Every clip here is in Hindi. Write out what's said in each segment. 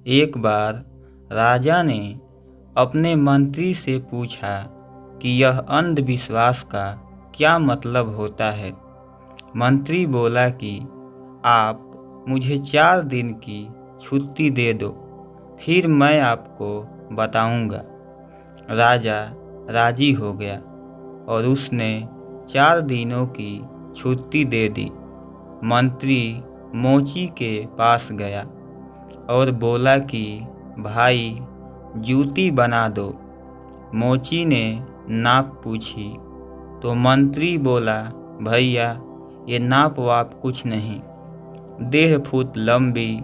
एक बार राजा ने अपने मंत्री से पूछा कि यह अंधविश्वास का क्या मतलब होता है। मंत्री बोला कि आप मुझे 4 दिन की छुट्टी दे दो, फिर मैं आपको बताऊंगा। राजा राजी हो गया और उसने 4 दिनों की छुट्टी दे दी। मंत्री मोची के पास गया और बोला कि भाई जूती बना दो। मोची ने नाप पूछी तो मंत्री बोला, भैया ये नाप वाप कुछ नहीं, 1.5 फुट लंबी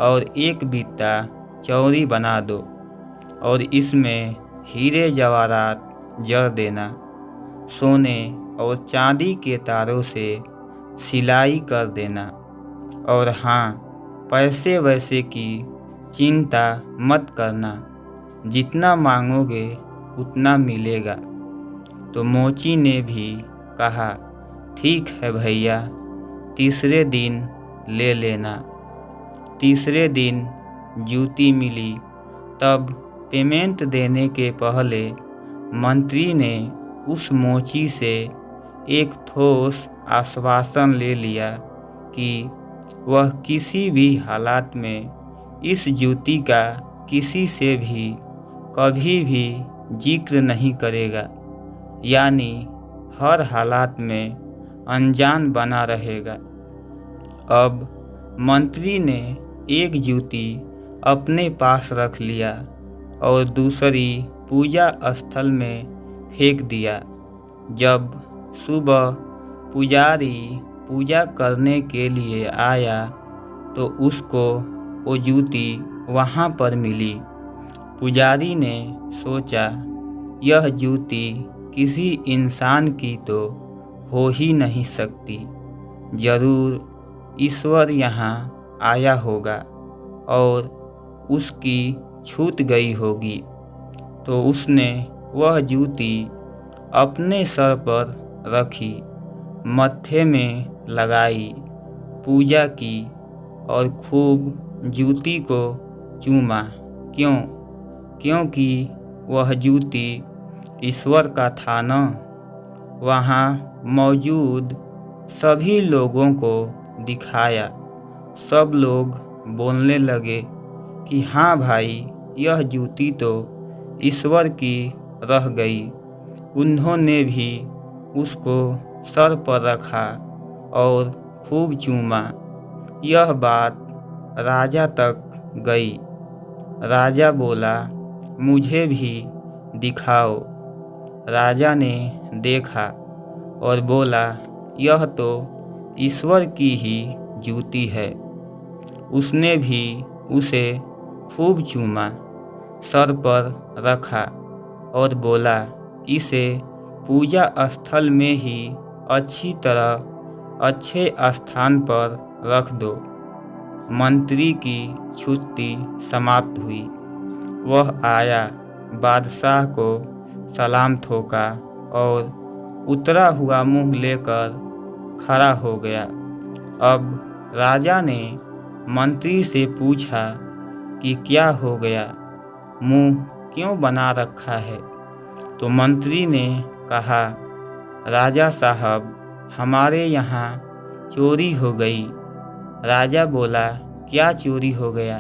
और 1 बित्ता चौड़ी बना दो और इसमें हीरे जवाहरात जड़ देना। सोने और चांदी के तारों से सिलाई कर देना। और हाँ, पैसे वैसे की चिंता मत करना, जितना मांगोगे उतना मिलेगा। तो मोची ने भी कहा, ठीक है भैया, तीसरे दिन ले लेना। तीसरे दिन जूती मिली। तब पेमेंट देने के पहले मंत्री ने उस मोची से एक ठोस आश्वासन ले लिया कि वह किसी भी हालात में इस जूती का किसी से भी कभी भी जिक्र नहीं करेगा, यानी हर हालात में अनजान बना रहेगा। अब मंत्री ने एक जूती अपने पास रख लिया और दूसरी पूजा स्थल में फेंक दिया। जब सुबह पुजारी पूजा करने के लिए आया तो उसको वो जूती वहाँ पर मिली। पुजारी ने सोचा, यह जूती किसी इंसान की तो हो ही नहीं सकती, जरूर ईश्वर यहाँ आया होगा और उसकी छूट गई होगी। तो उसने वह जूती अपने सर पर रखी, मत्थे में लगाई, पूजा की और खूब जूती को चूमा। क्योंकि वह जूती ईश्वर का था न। वहाँ मौजूद सभी लोगों को दिखाया। सब लोग बोलने लगे कि हाँ भाई, यह जूती तो ईश्वर की रह गई। उन्होंने भी उसको सर पर रखा और खूब चूमा। यह बात राजा तक गई। राजा बोला, मुझे भी दिखाओ। राजा ने देखा और बोला, यह तो ईश्वर की ही जूती है। उसने भी उसे खूब चूमा, सर पर रखा और बोला, इसे पूजा स्थल में ही अच्छी तरह अच्छे स्थान पर रख दो। मंत्री की छुट्टी समाप्त हुई। वह आया, बादशाह को सलाम ठोका और उतरा हुआ मुंह लेकर खड़ा हो गया। अब राजा ने मंत्री से पूछा कि क्या हो गया, मुंह क्यों बना रखा है। तो मंत्री ने कहा, राजा साहब, हमारे यहाँ चोरी हो गई। राजा बोला, क्या चोरी हो गया।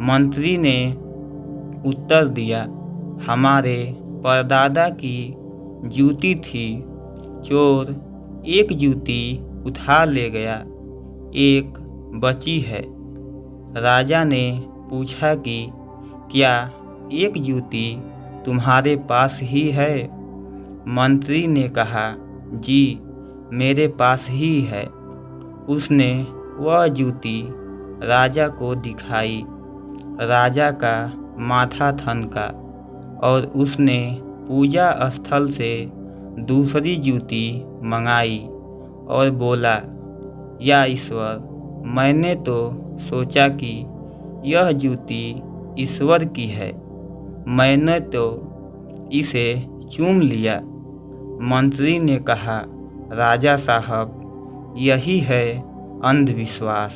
मंत्री ने उत्तर दिया, हमारे परदादा की जूती थी, चोर एक जूती उठा ले गया, एक बची है। राजा ने पूछा कि क्या एक जूती तुम्हारे पास ही है। मंत्री ने कहा, जी मेरे पास ही है। उसने वह जूती राजा को दिखाई। राजा का माथा ठनका और उसने पूजा स्थल से दूसरी जूती मंगाई और बोला, या ईश्वर, मैंने तो सोचा कि यह जूती ईश्वर की है, मैंने तो इसे चूम लिया। मंत्री ने कहा, राजा साहब, यही है अंधविश्वास।